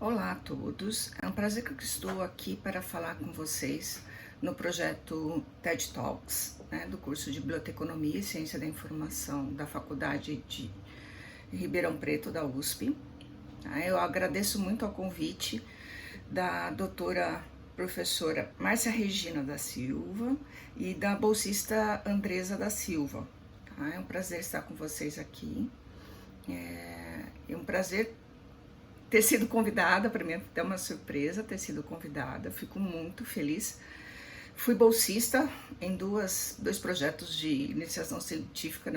Olá a todos, é um prazer que eu estou aqui para falar com vocês no projeto TED Talks, do curso de Biblioteconomia e Ciência da Informação da Faculdade de Ribeirão Preto, da USP. Eu agradeço muito ao convite da doutora professora Márcia Regina da Silva e da bolsista Andresa da Silva. É um prazer estar com vocês aqui, é um prazer ter sido convidada, para mim é uma surpresa ter sido convidada, fico muito feliz. Fui bolsista em dois projetos de iniciação científica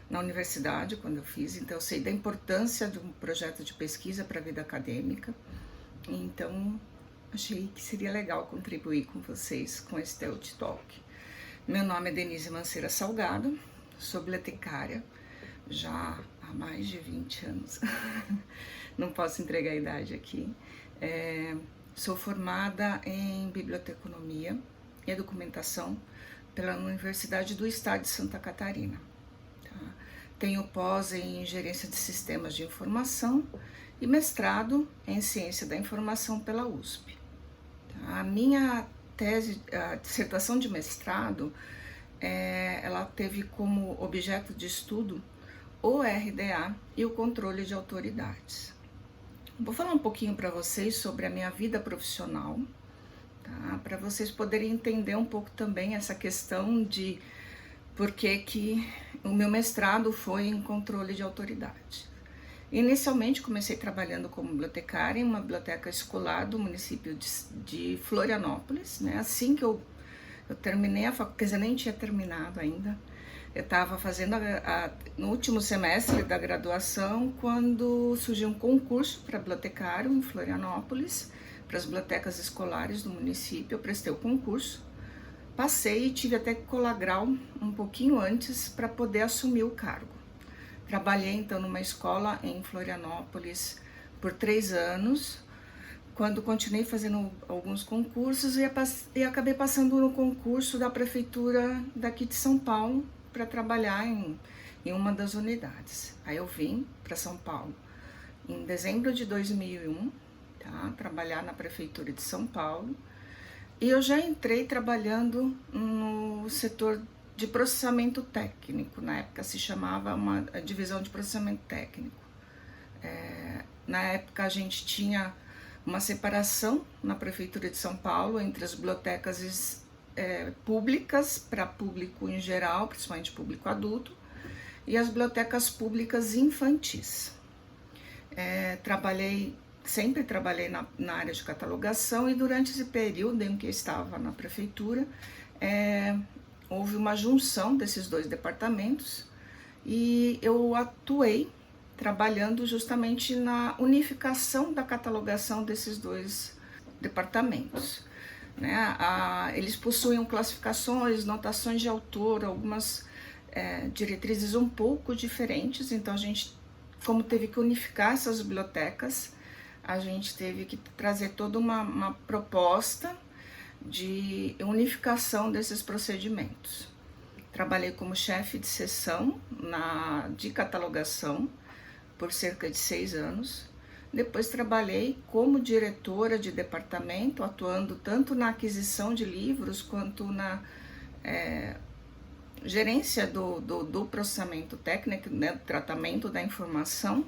na universidade, quando eu fiz, então eu sei da importância de um projeto de pesquisa para a vida acadêmica, então achei que seria legal contribuir com vocês com esse TED Talk. Meu nome é Denise Mancera Salgado, sou bibliotecária já há mais de 20 anos, não posso entregar a idade aqui. Sou formada em Biblioteconomia e Documentação pela Universidade do Estado de Santa Catarina. Tenho pós em Gerência de Sistemas de Informação e mestrado em Ciência da Informação pela USP. A minha tese, a dissertação de mestrado, ela teve como objeto de estudo o RDA e o controle de autoridades. Vou falar um pouquinho para vocês sobre a minha vida profissional, para vocês poderem entender um pouco também essa questão de por que o meu mestrado foi em controle de autoridade. Inicialmente comecei trabalhando como bibliotecária em uma biblioteca escolar do município de Florianópolis, assim que eu terminei a faculdade, quer dizer, nem tinha terminado ainda. Eu estava fazendo no último semestre da graduação, quando surgiu um concurso para bibliotecário em Florianópolis, para as bibliotecas escolares do município. Eu prestei o concurso, passei e tive até que colar grau um pouquinho antes para poder assumir o cargo. Trabalhei então numa escola em Florianópolis por 3 anos, quando continuei fazendo alguns concursos e acabei passando no concurso da prefeitura daqui de São Paulo, para trabalhar em uma das unidades. Aí eu vim para São Paulo em dezembro de 2001, trabalhar na prefeitura de São Paulo, e eu já entrei trabalhando no setor de processamento técnico. Na época se chamava uma divisão de processamento técnico. Na época a gente tinha uma separação na prefeitura de São Paulo entre as bibliotecas públicas para público em geral, principalmente público adulto, e as bibliotecas públicas infantis. Sempre trabalhei na área de catalogação, e durante esse período em que eu estava na prefeitura, houve uma junção desses dois departamentos e eu atuei trabalhando justamente na unificação da catalogação desses dois departamentos. Eles possuem classificações, notações de autor, algumas diretrizes um pouco diferentes, então a gente, como teve que unificar essas bibliotecas, a gente teve que trazer toda uma proposta de unificação desses procedimentos. Trabalhei como chefe de seção de catalogação por cerca de 6 anos. Depois trabalhei como diretora de departamento, atuando tanto na aquisição de livros quanto na gerência do processamento técnico, do tratamento da informação,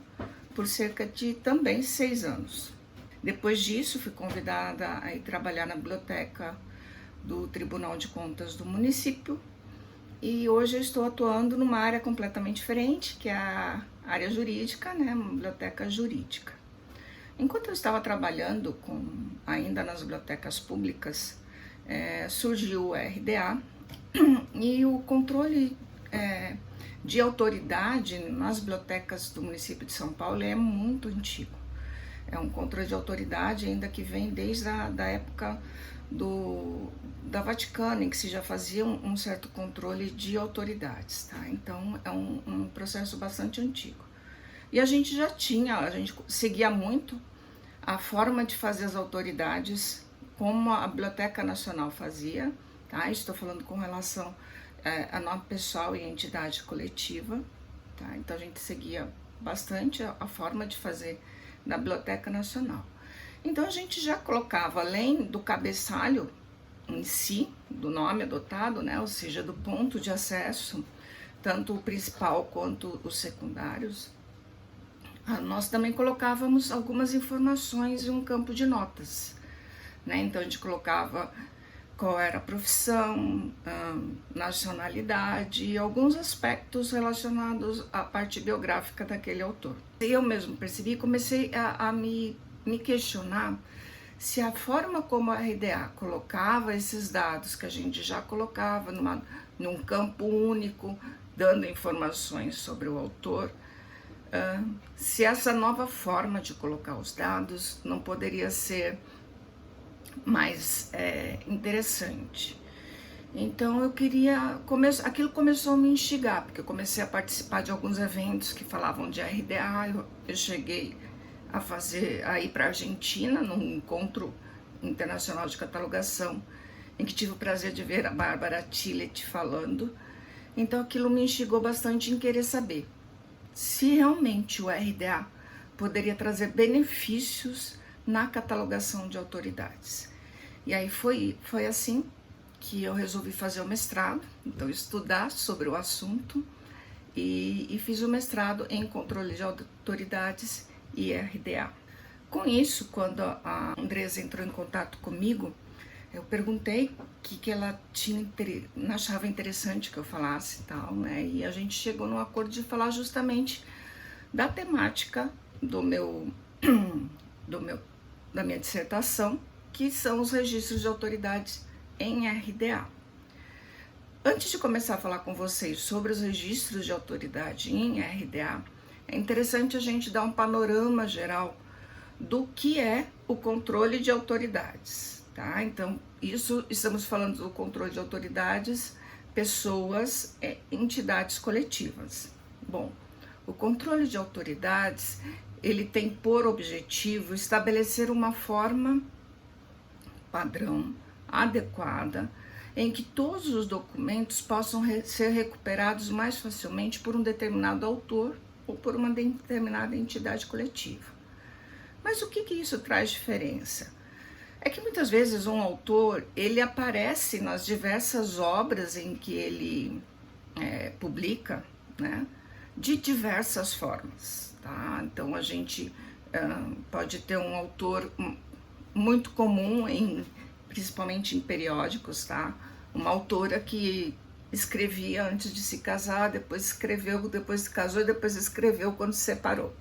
por cerca de também 6 anos. Depois disso, fui convidada a ir trabalhar na biblioteca do Tribunal de Contas do município, e hoje eu estou atuando numa área completamente diferente, que é a área jurídica, uma biblioteca jurídica. Enquanto eu estava trabalhando ainda nas bibliotecas públicas, surgiu o RDA, e o controle de autoridade nas bibliotecas do município de São Paulo é muito antigo. É um controle de autoridade ainda que vem desde a época da Vaticano, em que se já fazia um certo controle de autoridades. Então é um processo bastante antigo. E a gente seguia muito a forma de fazer as autoridades como a Biblioteca Nacional fazia, Estou falando com relação a nome pessoal e entidade coletiva, Então a gente seguia bastante a forma de fazer da Biblioteca Nacional. Então a gente já colocava, além do cabeçalho em si, do nome adotado, né, ou seja, do ponto de acesso, tanto o principal quanto os secundários, nós também colocávamos algumas informações em um campo de notas, né? Então a gente colocava qual era a profissão, nacionalidade e alguns aspectos relacionados à parte biográfica daquele autor. Eu mesmo percebi, comecei a me questionar se a forma como a RDA colocava esses dados que a gente já colocava num campo único, dando informações sobre o autor, se essa nova forma de colocar os dados não poderia ser mais interessante. Então eu queria, aquilo começou a me instigar, porque eu comecei a participar de alguns eventos que falavam de RDA, eu cheguei a ir para a Argentina, num encontro internacional de catalogação, em que tive o prazer de ver a Bárbara Tillet falando. Então aquilo me instigou bastante em querer saber se realmente o RDA poderia trazer benefícios na catalogação de autoridades. E aí foi assim que eu resolvi fazer o mestrado, então estudar sobre o assunto, e fiz o mestrado em controle de autoridades e RDA. Com isso, quando a Andresa entrou em contato comigo, eu perguntei o que ela achava interessante que eu falasse e tal, né? E a gente chegou num acordo de falar justamente da temática da minha dissertação, que são os registros de autoridades em RDA. Antes de começar a falar com vocês sobre os registros de autoridade em RDA, é interessante a gente dar um panorama geral do que é o controle de autoridades, tá? Então, estamos falando do controle de autoridades, pessoas, entidades coletivas. Bom, o controle de autoridades, ele tem por objetivo estabelecer uma forma padrão, adequada, em que todos os documentos possam ser recuperados mais facilmente por um determinado autor ou por uma determinada entidade coletiva. Mas o que isso traz diferença? É que muitas vezes um autor, ele aparece nas diversas obras em que ele publica, né, de diversas formas, tá? Então a gente pode ter um autor muito comum, principalmente em periódicos, tá? Uma autora que escrevia antes de se casar, depois escreveu, depois se casou e depois escreveu quando se separou.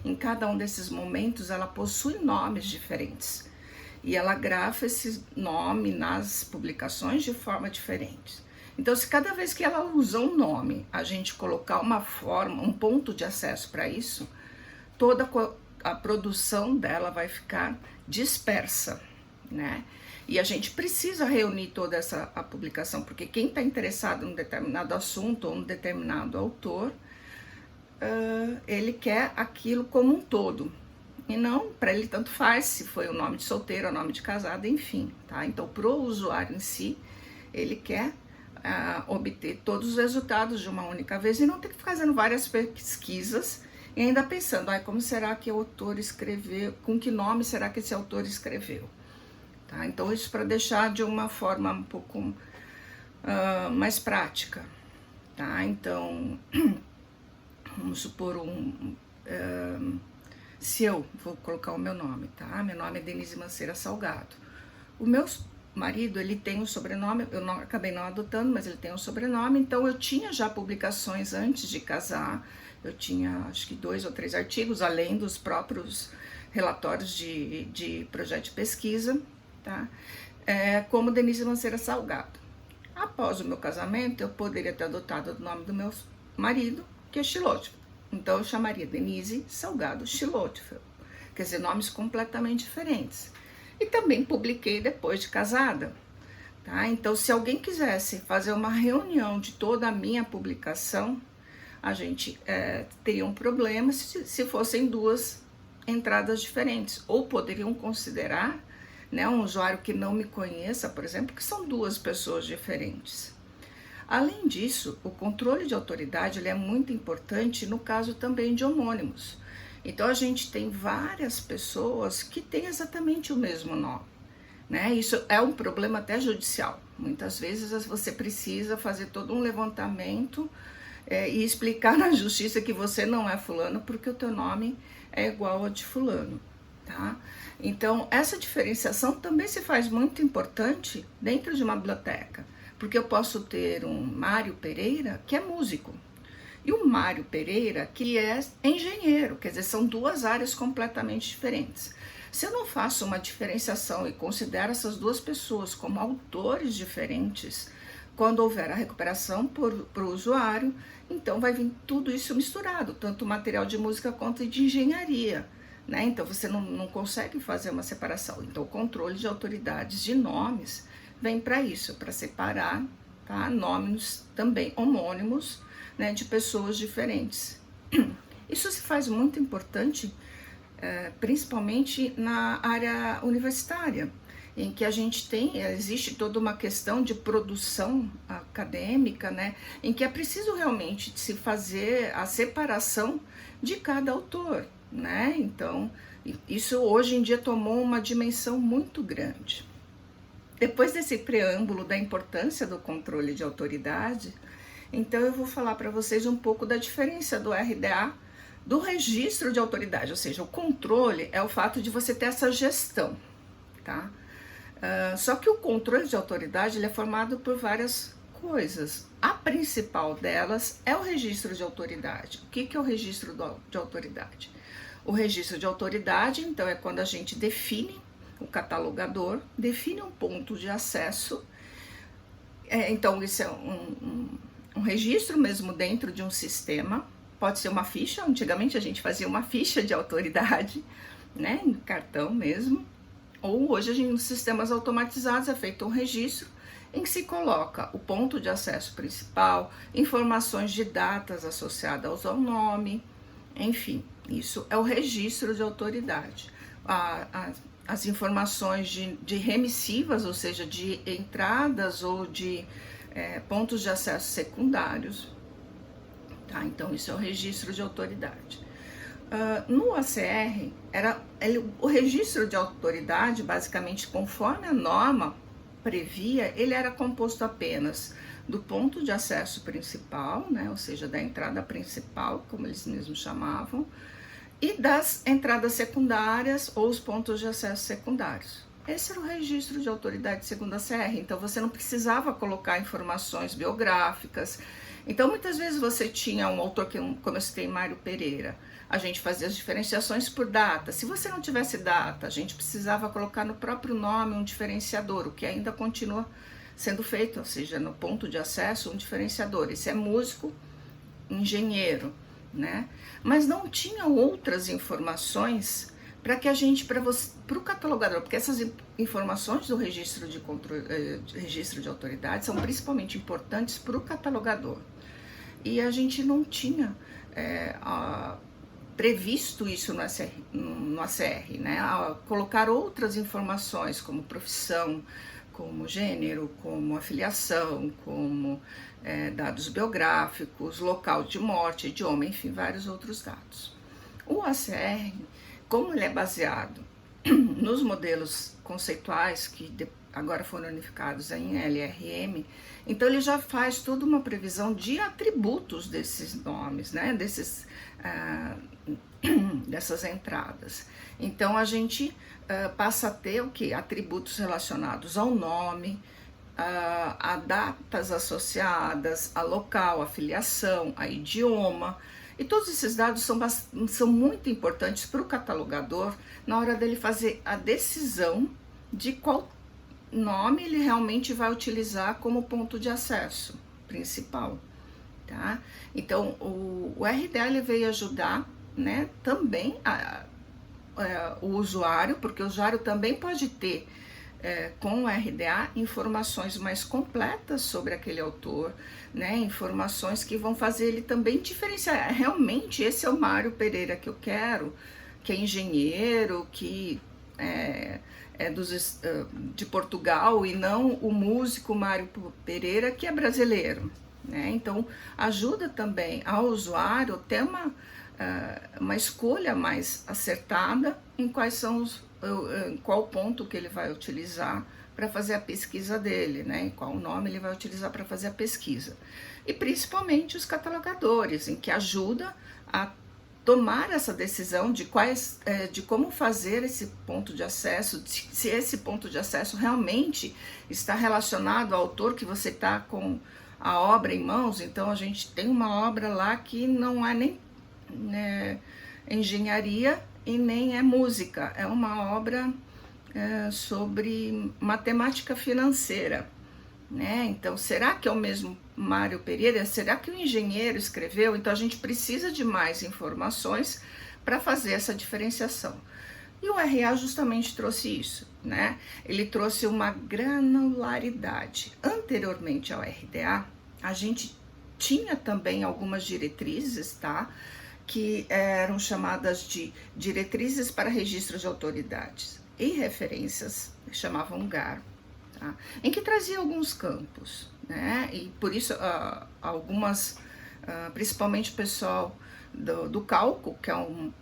Em cada um desses momentos ela possui nomes diferentes e ela grafa esse nome nas publicações de forma diferente. Então, se cada vez que ela usa um nome, a gente colocar uma forma, um ponto de acesso para isso, toda a produção dela vai ficar dispersa, né? E a gente precisa reunir toda a publicação, porque quem está interessado em um determinado assunto ou um determinado autor, ele quer aquilo como um todo. E não, para ele tanto faz se foi o nome de solteiro, o nome de casado, enfim, tá? Então, para o usuário em si, ele quer obter todos os resultados de uma única vez e não ter que ficar fazendo várias pesquisas e ainda pensando, como será que o autor escreveu, com que nome será que esse autor escreveu? Tá? Então, isso para deixar de uma forma um pouco mais prática, tá? Então, vamos supor se eu vou colocar o meu nome, tá? Meu nome é Denise Mancera Salgado. O meu marido, ele tem um sobrenome, eu acabei não adotando, mas ele tem um sobrenome, então eu tinha já publicações antes de casar, eu tinha acho que 2 ou 3 artigos, além dos próprios relatórios de projeto de pesquisa, tá? Como Denise Mancera Salgado. Após o meu casamento, eu poderia ter adotado o nome do meu marido, que é Schilotfeld. Então eu chamaria Denise Salgado Schilotfeld, quer dizer, nomes completamente diferentes. E também publiquei depois de casada, tá? Então, se alguém quisesse fazer uma reunião de toda a minha publicação, a gente teria um problema se fossem 2 entradas diferentes, ou poderiam considerar, né, um usuário que não me conheça, por exemplo, que são 2 pessoas diferentes. Além disso, o controle de autoridade ele é muito importante no caso também de homônimos. Então a gente tem várias pessoas que têm exatamente o mesmo nome, né? Isso é um problema até judicial. Muitas vezes você precisa fazer todo um levantamento e explicar na justiça que você não é fulano porque o teu nome é igual ao de fulano, tá? Então essa diferenciação também se faz muito importante dentro de uma biblioteca, porque eu posso ter um Mário Pereira que é músico e o Mário Pereira que é engenheiro, quer dizer, são duas áreas completamente diferentes. Se eu não faço uma diferenciação e considero essas duas pessoas como autores diferentes, quando houver a recuperação para o usuário, então vai vir tudo isso misturado, tanto material de música quanto de engenharia, né? Então você não consegue fazer uma separação. Então o controle de autoridades de nomes vem para isso, para separar, tá? Nomes também homônimos, né, de pessoas diferentes. Isso se faz muito importante, principalmente na área universitária, em que a gente existe toda uma questão de produção acadêmica, né, em que é preciso realmente se fazer a separação de cada autor, né? Então, isso hoje em dia tomou uma dimensão muito grande. Depois desse preâmbulo da importância do controle de autoridade, então eu vou falar para vocês um pouco da diferença do RDA do registro de autoridade, ou seja, o controle é o fato de você ter essa gestão, tá? Só que o controle de autoridade ele é formado por várias coisas. A principal delas é o registro de autoridade. O que é o registro de autoridade? O registro de autoridade, então, é quando a gente define, o catalogador define um ponto de acesso. Então, isso é um registro mesmo dentro de um sistema. Pode ser uma ficha, antigamente a gente fazia uma ficha de autoridade, né, em cartão mesmo. Ou hoje, nos sistemas automatizados, é feito um registro em que se coloca o ponto de acesso principal, informações de datas associadas ao nome, enfim, isso é o registro de autoridade. As informações de remissivas, ou seja, de entradas ou de pontos de acesso secundários, tá? Então, isso é o registro de autoridade. No ACR, o registro de autoridade, basicamente, conforme a norma previa, ele era composto apenas do ponto de acesso principal, né, ou seja, da entrada principal, como eles mesmos chamavam, e das entradas secundárias ou os pontos de acesso secundários. Esse era o registro de autoridade segundo a CR, então você não precisava colocar informações biográficas. Então, muitas vezes você tinha um autor, como eu citei, Mário Pereira, a gente fazia as diferenciações por data. Se você não tivesse data, a gente precisava colocar no próprio nome um diferenciador, o que ainda continua sendo feito, ou seja, no ponto de acesso, um diferenciador. Esse é músico, engenheiro, né? Mas não tinha outras informações para que a gente, para o catalogador, porque essas informações do registro de autoridade são principalmente importantes para o catalogador. E a gente não tinha previsto isso no ACR, né? Colocar outras informações como profissão, como gênero, como afiliação, como dados biográficos, local de morte, idioma, enfim, vários outros dados. O ACR, como ele é baseado nos modelos conceituais que agora foram unificados em LRM, então ele já faz toda uma previsão de atributos desses nomes, né? Dessas entradas. Então a gente passa a ter o que? Atributos relacionados ao nome, a datas associadas, a local, a filiação, a idioma. E todos esses dados são muito importantes para o catalogador na hora dele fazer a decisão de qual nome ele realmente vai utilizar como ponto de acesso principal, tá? Então, o RDA ele veio ajudar, né, também o usuário, porque o usuário também pode ter com o RDA informações mais completas sobre aquele autor, né, informações que vão fazer ele também diferenciar. Realmente esse é o Mário Pereira que eu quero, que é engenheiro, que é de Portugal, e não o músico Mário Pereira, que é brasileiro, né? Então ajuda também ao usuário ter uma escolha mais acertada em em qual ponto que ele vai utilizar para fazer a pesquisa dele, né? Em qual nome ele vai utilizar para fazer a pesquisa. E principalmente os catalogadores, em que ajuda a tomar essa decisão de como fazer esse ponto de acesso, se esse ponto de acesso realmente está relacionado ao autor que você está com a obra em mãos. Então a gente tem uma obra lá que não é nem engenharia e nem é música, é uma obra sobre matemática financeira, né? Então, será que é o mesmo Mário Pereira? Será que o engenheiro escreveu? Então, a gente precisa de mais informações para fazer essa diferenciação. E o RA justamente trouxe isso, né? Ele trouxe uma granularidade. Anteriormente ao RDA, a gente tinha também algumas diretrizes, tá? Que eram chamadas de diretrizes para registro de autoridades e referências, que chamavam GAR, tá? Em que trazia alguns campos, né? E por isso principalmente o pessoal do Cálculo, que é um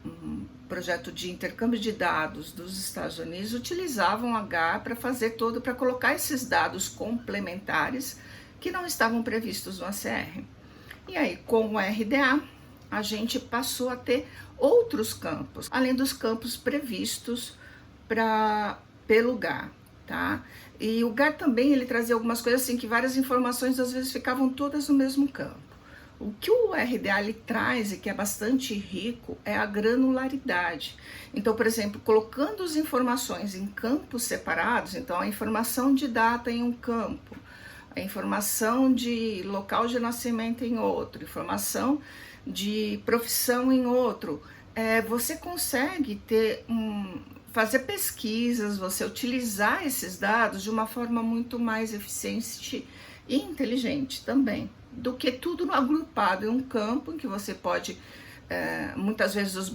projeto de intercâmbio de dados dos Estados Unidos, utilizavam a GAR para colocar esses dados complementares que não estavam previstos no ACR. E aí, com o RDA, a gente passou a ter outros campos, além dos campos previstos pelo GAR, tá? E o GAR também, ele trazia algumas coisas assim, que várias informações às vezes ficavam todas no mesmo campo. O que o RDA ele traz e que é bastante rico é a granularidade. Então, por exemplo, colocando as informações em campos separados, então a informação de data em um campo, a informação de local de nascimento em outro, informação de profissão em outro, você consegue fazer pesquisas, você utilizar esses dados de uma forma muito mais eficiente e inteligente também, do que tudo agrupado em um campo em que você pode, muitas vezes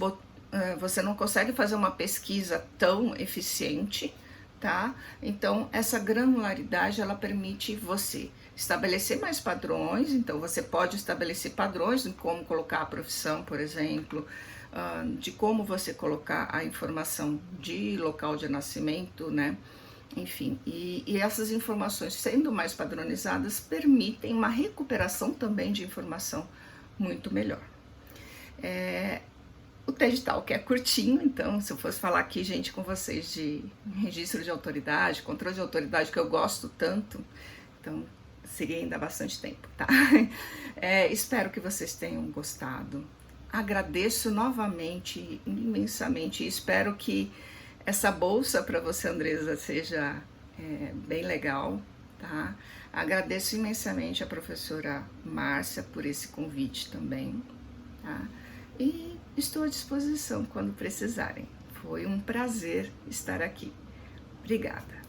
você não consegue fazer uma pesquisa tão eficiente, tá? Então, essa granularidade, ela permite você estabelecer mais padrões. Então, você pode estabelecer padrões em como colocar a profissão, por exemplo, de como você colocar a informação de local de nascimento, né? Enfim, e essas informações sendo mais padronizadas permitem uma recuperação também de informação muito melhor. O TED Talk é curtinho, então se eu fosse falar aqui, gente, com vocês de registro de autoridade, controle de autoridade, que eu gosto tanto, então seria ainda bastante tempo, tá? Espero que vocês tenham gostado. Agradeço novamente, imensamente, e espero que essa bolsa para você, Andresa, seja bem legal, tá? Agradeço imensamente a professora Márcia por esse convite também, tá? E estou à disposição quando precisarem. Foi um prazer estar aqui. Obrigada.